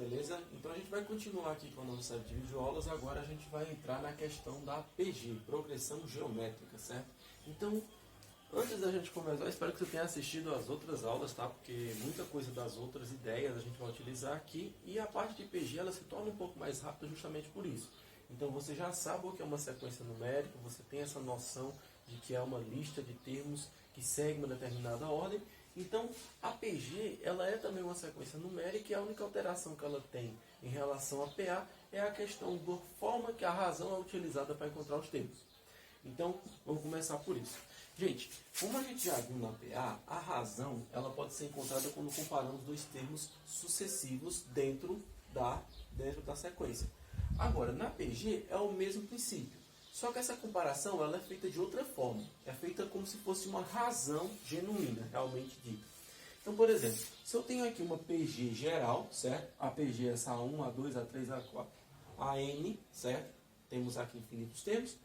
beleza? Então a gente vai continuar aqui com a nossa série de videoaulas. Agora a gente vai entrar na questão da PG, Progressão Geométrica, certo? Então, antes da gente começar, eu espero que você tenha assistido às outras aulas, tá? Porque muita coisa das outras ideias a gente vai utilizar aqui. E a parte de PG, ela se torna um pouco mais rápida justamente por isso. Então você já sabe o que é uma sequência numérica, você tem essa noção de que é uma lista de termos que segue uma determinada ordem. Então, a PG, ela é também uma sequência numérica e a única alteração que ela tem em relação a PA é a questão da forma que a razão é utilizada para encontrar os termos. Então, vamos começar por isso. Gente, como a gente já viu na PA, a razão ela pode ser encontrada quando comparamos dois termos sucessivos dentro da sequência. Agora, na PG é o mesmo princípio. Só que essa comparação ela é feita de outra forma. É feita como se fosse uma razão genuína, realmente dita. Então, por exemplo, se eu tenho aqui uma PG geral, certo? A PG é essa A1, A2, A3, A4, AN, certo? Temos aqui infinitos termos.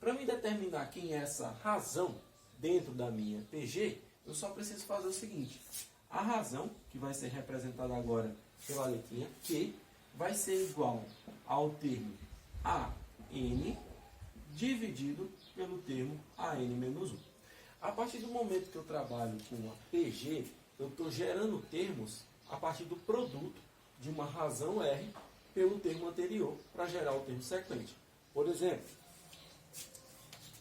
Para me determinar quem é essa razão dentro da minha PG, eu só preciso fazer o seguinte. A razão, que vai ser representada agora pela letrinha Q, vai ser igual ao termo AN dividido pelo termo AN menos 1. A partir do momento que eu trabalho com a PG, eu estou gerando termos a partir do produto de uma razão R pelo termo anterior para gerar o termo sequente. Por exemplo,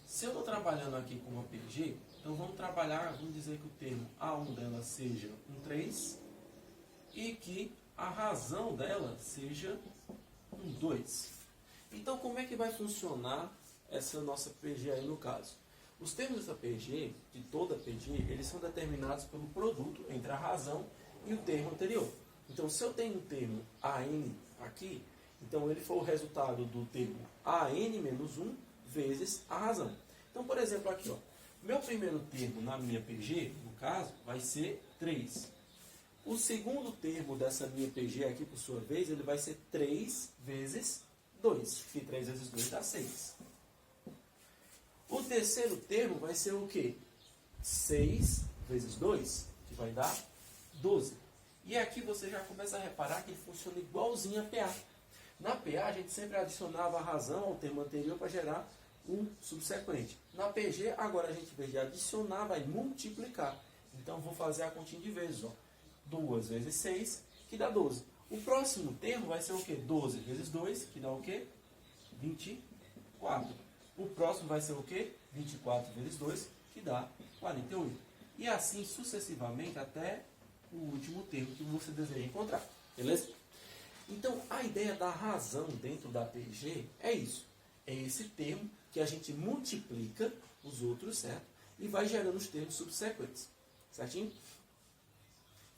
se eu estou trabalhando aqui com uma PG, então vamos dizer que o termo A1 dela seja um 3 e que a razão dela seja um 2. Então, como é que vai funcionar essa nossa PG aí no caso? Os termos dessa PG, de toda PG, eles são determinados pelo produto entre a razão e o termo anterior. Então, se eu tenho um termo AN aqui, então ele foi o resultado do termo AN menos 1 vezes a razão. Então, por exemplo, aqui, ó, meu primeiro termo na minha PG, no caso, vai ser 3. O segundo termo dessa minha PG aqui, por sua vez, ele vai ser 3 vezes 2, que 3 vezes 2 dá 6. O terceiro termo vai ser o quê? 6 vezes 2, que vai dar 12. E aqui você já começa a reparar que ele funciona igualzinho a PA. Na PA, a gente sempre adicionava a razão ao termo anterior para gerar um subsequente. Na PG, agora a gente, em vez de adicionar, vai multiplicar. Então, vou fazer a continha de vezes. Ó. 2 vezes 6, que dá 12. O próximo termo vai ser o quê? 12 vezes 2, que dá o quê? 24. O próximo vai ser o quê? 24 vezes 2, que dá 48. E assim sucessivamente até o último termo que você deseja encontrar. Beleza? Então, a ideia da razão dentro da PG é isso. É esse termo que a gente multiplica os outros, certo? E vai gerando os termos subsequentes. Certinho?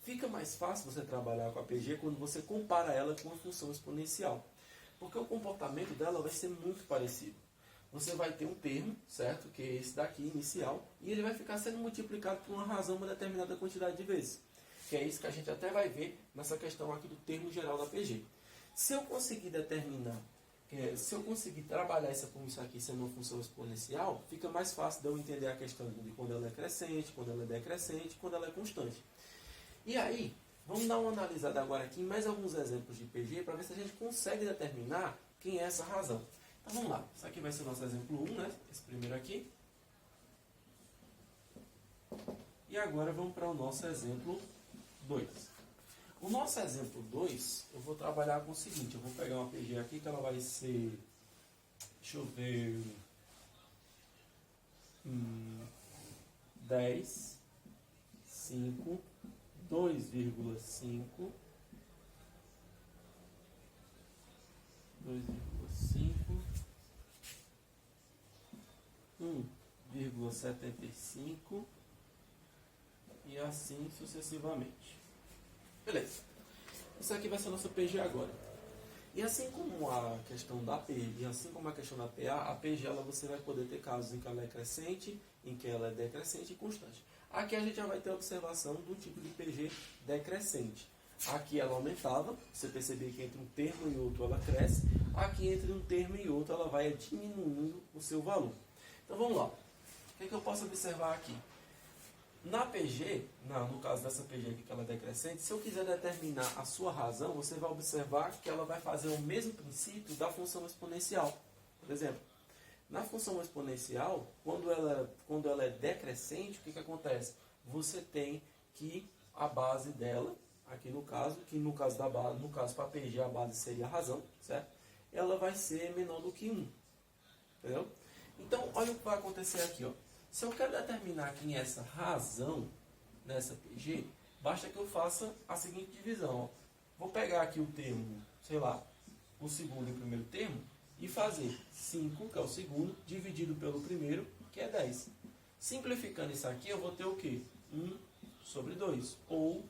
Fica mais fácil você trabalhar com a PG quando você compara ela com a função exponencial. Porque o comportamento dela vai ser muito parecido. Você vai ter um termo, certo? Que é esse daqui, inicial, e ele vai ficar sendo multiplicado por uma razão, uma determinada quantidade de vezes. Que é isso que a gente até vai ver nessa questão aqui do termo geral da PG. Se eu conseguir determinar, se eu conseguir trabalhar com isso aqui sendo uma função exponencial, fica mais fácil de eu entender a questão de quando ela é crescente, quando ela é decrescente, quando ela é constante. E aí, vamos dar uma analisada agora aqui em mais alguns exemplos de PG para ver se a gente consegue determinar quem é essa razão. Então vamos lá, isso aqui vai ser o nosso exemplo 1, né? Esse primeiro aqui. E agora vamos para o nosso exemplo 2. O nosso exemplo 2, eu vou trabalhar com o seguinte, eu vou pegar uma PG aqui que ela vai ser, deixa eu ver, 10, 5, 2,5, 1,75 e assim sucessivamente. Beleza. Isso aqui vai ser a nossa PG agora. E assim como a questão da PG, e assim como a questão da PA, a PG você vai poder ter casos em que ela é crescente, em que ela é decrescente e constante. Aqui a gente já vai ter a observação do tipo de PG decrescente. Aqui ela aumentava, você percebia que entre um termo e outro ela cresce. Aqui entre um termo e outro ela vai diminuindo o seu valor. Então vamos lá. O que é que eu posso observar aqui? Na PG, no caso dessa PG aqui que ela é decrescente, se eu quiser determinar a sua razão, você vai observar que ela vai fazer o mesmo princípio da função exponencial. Por exemplo, na função exponencial, quando ela é decrescente, o que acontece? Você tem que a base dela, aqui no caso, que no caso da base, no caso para PG a base seria a razão, certo? Ela vai ser menor do que 1. Entendeu? Então, olha o que vai acontecer aqui, ó. Se eu quero determinar aqui essa razão nessa PG, basta que eu faça a seguinte divisão, ó. Vou pegar aqui o termo, sei lá, o segundo e o primeiro termo, e fazer 5, que é o segundo, dividido pelo primeiro, que é 10. Simplificando isso aqui, eu vou ter o quê? 1 sobre 2, ou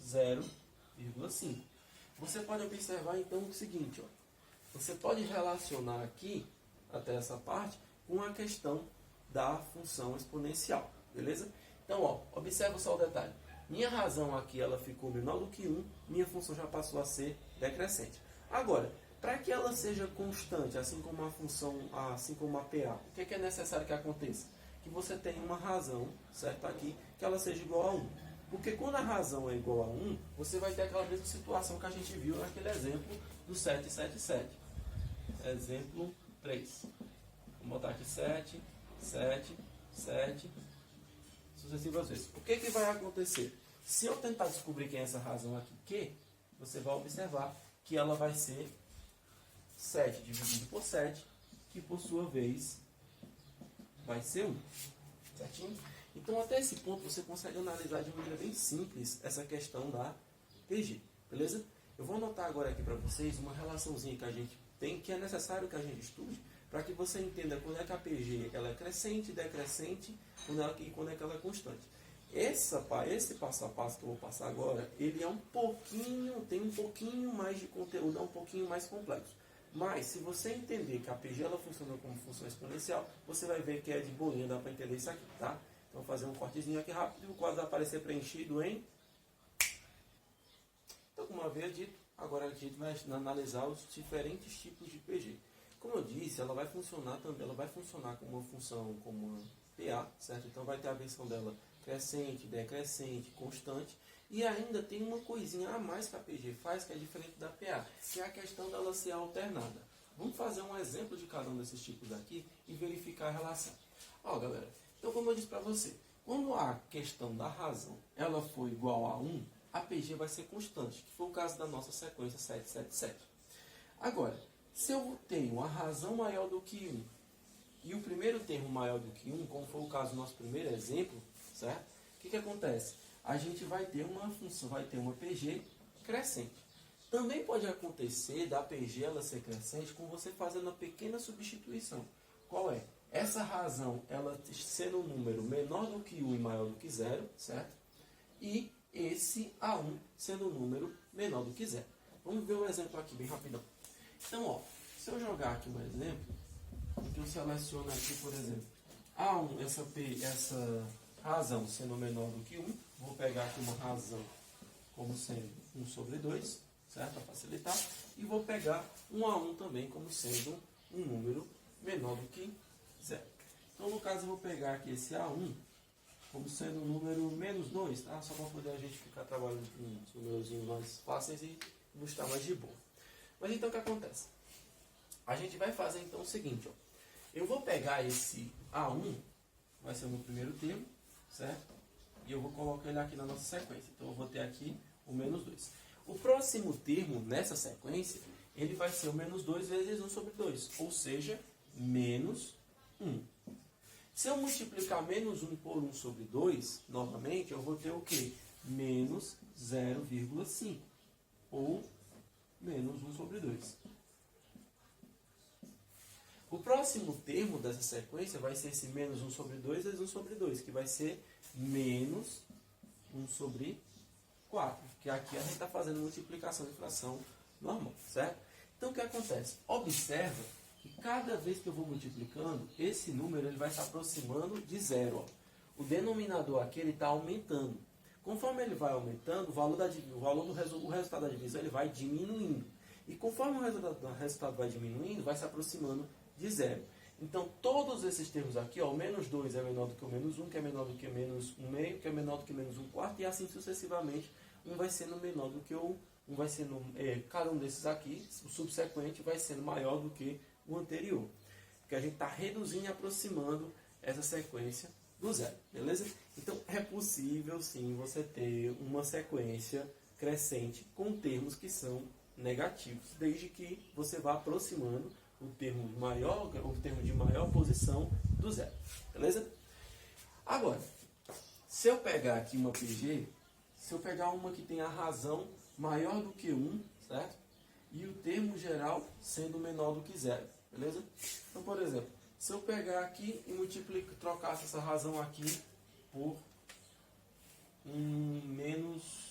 0,5. Você pode observar, então, o seguinte, ó. Você pode relacionar aqui, até essa parte, com a questão da função exponencial, beleza? Então, ó, observa só o detalhe. Minha razão aqui, ela ficou menor do que 1, minha função já passou a ser decrescente. Agora, para que ela seja constante, assim como a função, assim como a PA, o que é necessário que aconteça? Que você tenha uma razão, certo? Aqui, que ela seja igual a 1. Porque quando a razão é igual a 1, você vai ter aquela mesma situação que a gente viu naquele exemplo do 777. Exemplo 3. Vou botar aqui 7, 7, 7, sucessivas vezes. O que vai acontecer? Se eu tentar descobrir quem é essa razão aqui, Q, você vai observar que ela vai ser 7 dividido por 7, que por sua vez vai ser 1. Certinho? Então, até esse ponto, você consegue analisar de maneira bem simples essa questão da PG. Beleza? Eu vou anotar agora aqui para vocês uma relaçãozinha que a gente tem, que é necessário que a gente estude, para que você entenda quando é que a PG ela é crescente, decrescente, e quando é que ela é constante. Esse passo a passo que eu vou passar agora, ele é tem um pouquinho mais de conteúdo, é um pouquinho mais complexo. Mas, se você entender que a PG ela funciona como função exponencial, você vai ver que é de boinha, dá para entender isso aqui, tá? Então, vou fazer um cortezinho aqui rápido e o quadro vai aparecer preenchido em... Então, como eu havia dito, agora a gente vai analisar os diferentes tipos de PG. Como eu disse, ela vai funcionar também, ela vai funcionar como uma função, como uma PA, certo? Então, vai ter a versão dela crescente, decrescente, constante. E ainda tem uma coisinha a mais que a PG faz, que é diferente da PA, que é a questão dela ser alternada. Vamos fazer um exemplo de cada um desses tipos aqui e verificar a relação. Ó, galera, então como eu disse para você, quando a questão da razão ela for igual a 1, a PG vai ser constante, que foi o caso da nossa sequência 777. Agora, se eu tenho a razão maior do que 1 e o primeiro termo maior do que 1, como foi o caso do nosso primeiro exemplo, certo? O que acontece? A gente vai ter uma função, vai ter uma PG crescente. Também pode acontecer da PG ela ser crescente com você fazendo uma pequena substituição. Qual é? Essa razão, ela sendo um número menor do que 1 e maior do que 0, certo? E esse A1 sendo um número menor do que 0. Vamos ver um exemplo aqui, bem rapidão. Então, ó, se eu jogar aqui um exemplo, então eu seleciono aqui, por exemplo, A1, essa razão sendo menor do que 1, vou pegar aqui uma razão como sendo 1 sobre 2, certo? Para facilitar. E vou pegar um A1 também como sendo um número menor do que 0. Então, no caso, eu vou pegar aqui esse A1 como sendo um número menos 2, tá? Só para poder a gente ficar trabalhando com uns números mais fáceis e mostrar mais de boa. Mas então, o que acontece? A gente vai fazer então o seguinte, ó. Eu vou pegar esse A1, vai ser o meu primeiro termo, certo? E eu vou colocar ele aqui na nossa sequência. Então, eu vou ter aqui o menos 2. O próximo termo nessa sequência, ele vai ser o menos 2 vezes 1 sobre 2. Ou seja, menos 1. Se eu multiplicar menos 1 por 1 sobre 2, novamente, eu vou ter o quê? Menos 0,5. Ou menos 1 sobre 2. O próximo termo dessa sequência vai ser esse menos 1 sobre 2 vezes 1 sobre 2, que vai ser menos 1 sobre 4. Que aqui a gente está fazendo multiplicação de fração normal, certo? Então, o que acontece? Observa que cada vez que eu vou multiplicando, esse número ele vai se aproximando de zero. Ó. O denominador aqui está aumentando. Conforme ele vai aumentando, o resultado da divisão ele vai diminuindo. E conforme o resultado vai diminuindo, vai se aproximando de zero. Então, todos esses termos aqui, ó, o menos 2 é menor do que o menos 1, que é menor do que menos 1 meio, que é menor do que menos 1 quarto, e assim sucessivamente, um vai sendo menor do que o um vai sendo, cada um desses aqui, o subsequente vai sendo maior do que o anterior. Porque a gente está reduzindo e aproximando essa sequência do zero, beleza? Então, é possível sim você ter uma sequência crescente com termos que são negativos, desde que você vá aproximando o termo de maior posição do zero, beleza? Agora, se eu pegar aqui uma PG, se eu pegar uma que tem a razão maior do que 1, certo? E o termo geral sendo menor do que 0, beleza? Então, por exemplo, se eu pegar aqui e trocasse essa razão aqui por menos...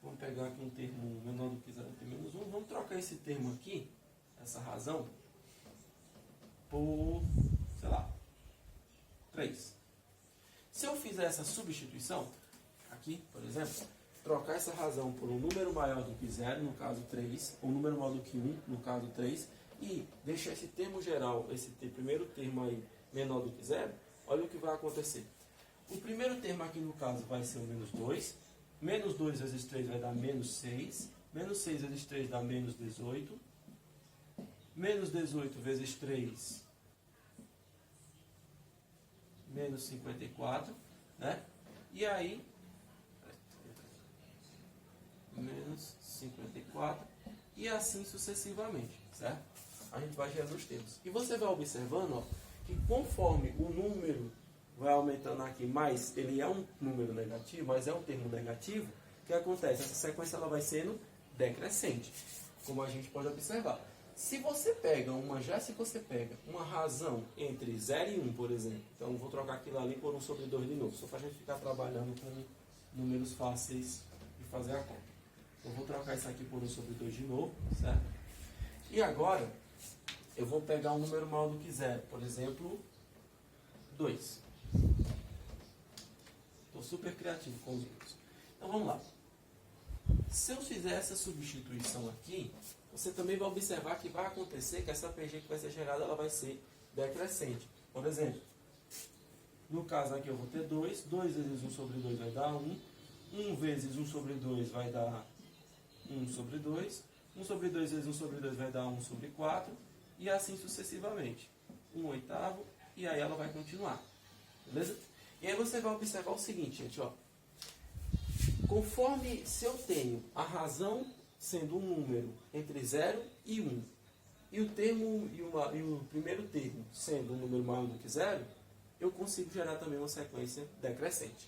Vamos pegar aqui um termo menor do que 0, tem menos 1. Vamos trocar esse termo aqui, essa razão, por, sei lá, 3. Se eu fizer essa substituição, aqui, por exemplo, trocar essa razão por um número maior do que 0, no caso 3, ou um número maior do que 1, no caso 3, e deixar esse termo geral, esse primeiro termo aí, menor do que 0, olha o que vai acontecer. O primeiro termo aqui, no caso, vai ser o menos 2. Menos 2 vezes 3 vai dar menos 6. Menos 6 vezes 3 dá menos 18. Menos 18 vezes 3, menos 54, né? E aí, menos 54, e assim sucessivamente, certo? A gente vai gerando os termos. E você vai observando, ó, que conforme o número vai aumentando aqui, mas ele é um número negativo, mas é um termo negativo, o que acontece? Essa sequência ela vai sendo decrescente, como a gente pode observar. Se você pega uma razão entre 0 e 1, por exemplo, então eu vou trocar aquilo ali por 1 sobre 2 de novo, só para a gente ficar trabalhando com números fáceis de fazer a conta. Eu vou trocar isso aqui por 1 sobre 2 de novo, certo? E agora, eu vou pegar um número maior do que 0, por exemplo, 2. Estou super criativo com os números. Então vamos lá. Se eu fizer essa substituição aqui, você também vai observar que vai acontecer que essa PG que vai ser gerada, ela vai ser decrescente. Por exemplo, no caso aqui eu vou ter 2. 2 vezes 1 sobre 2 vai dar 1. 1 vezes 1 sobre 2 vai dar 1 sobre 2. 1 sobre 2 vezes 1 sobre 2 vai dar 1 sobre 4. E assim sucessivamente. 1/8. E aí ela vai continuar. Beleza? E aí você vai observar o seguinte, gente, ó. Conforme, se eu tenho a razão sendo um número entre 0 e 1, e o primeiro termo sendo um número maior do que 0, eu consigo gerar também uma sequência decrescente.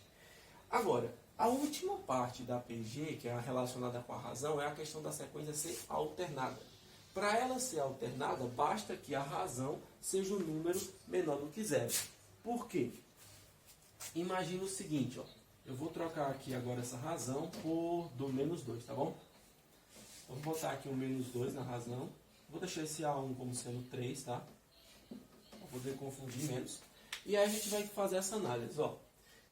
Agora, a última parte da PG, que é relacionada com a razão, é a questão da sequência ser alternada. Para ela ser alternada, basta que a razão seja um número menor do que 0. Por quê? Imagina o seguinte, ó. Eu vou trocar aqui agora essa razão por do menos 2, tá bom? Vou botar aqui o menos 2 na razão. Vou deixar esse A1 como sendo 3, tá? Para poder confundir menos. E aí a gente vai fazer essa análise, ó.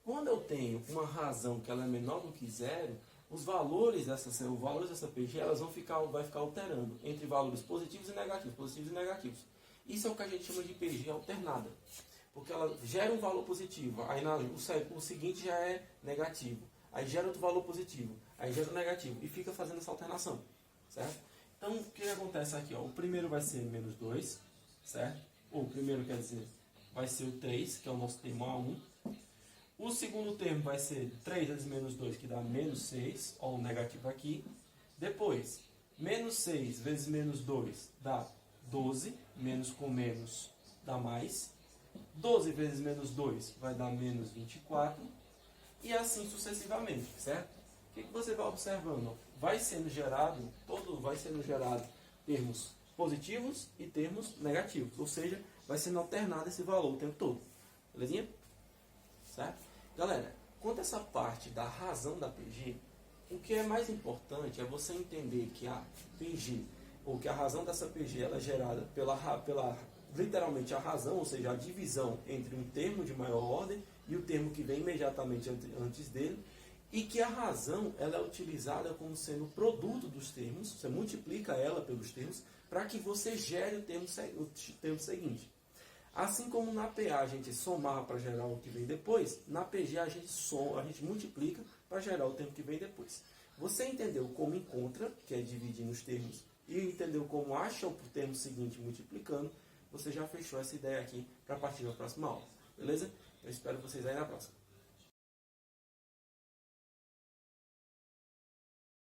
Quando eu tenho uma razão que ela é menor do que 0, os valores dessa PG, elas vai ficar alterando entre valores positivos e negativos. Isso é o que a gente chama de PG alternada. Porque ela gera um valor positivo, aí o seguinte já é negativo. Aí gera outro valor positivo, aí gera um negativo. E fica fazendo essa alternação, certo? Então, o que acontece aqui? Ó? O primeiro vai ser menos 2, certo? Ou o primeiro quer dizer, vai ser o 3, que é o nosso termo A1. O segundo termo vai ser 3 vezes menos 2, que dá menos 6, ó, um negativo aqui. Depois, menos 6 vezes menos 2 dá 12, menos com menos dá mais. 12 vezes menos 2 vai dar menos 24. E assim sucessivamente, certo? O que você vai observando? Vai sendo gerado termos positivos e termos negativos. Ou seja, vai sendo alternado esse valor o tempo todo. Belezinha? Certo? Galera, quanto a essa parte da razão da PG, o que é mais importante é você entender que a PG, ou que a razão dessa PG ela é gerada pela literalmente a razão, ou seja, a divisão entre um termo de maior ordem e o termo que vem imediatamente antes dele, e que a razão ela é utilizada como sendo produto dos termos, você multiplica ela pelos termos, para que você gere o termo seguinte. Assim como na PA a gente somava para gerar o que vem depois, na PG a gente multiplica para gerar o termo que vem depois. Você entendeu como encontra, que é dividir nos termos, e entendeu como acha o termo seguinte multiplicando, você já fechou essa ideia aqui para partir da próxima aula. Beleza? Eu espero vocês aí na próxima.